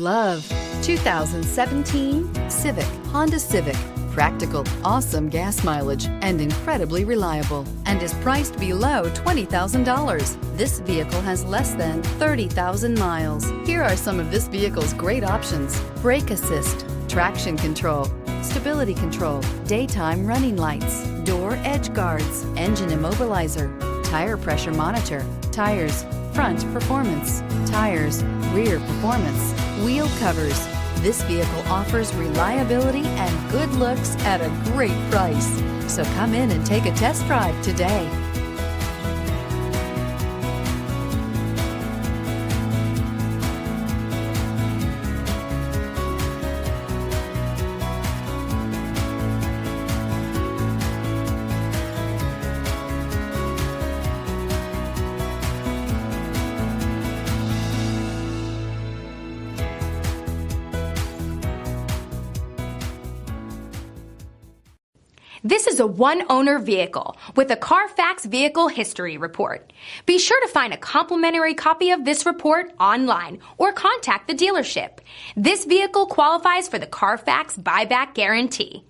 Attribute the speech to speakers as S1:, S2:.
S1: Love 2017 Civic, Honda Civic. Practical, awesome gas mileage, and incredibly reliable, and is priced below $20,000. This vehicle has less than 30,000 miles. Here are some of this vehicle's great options: brake assist, traction control, stability control, daytime running lights, door edge guards, engine immobilizer, tire pressure monitor, tires, front performance, tires, rear performance, wheel covers. This vehicle offers reliability and good looks at a great price. So come in and take a test drive today.
S2: This is a one-owner vehicle with a Carfax Vehicle History Report. Be sure to find a complimentary copy of this report online or contact the dealership. This vehicle qualifies for the Carfax Buyback Guarantee.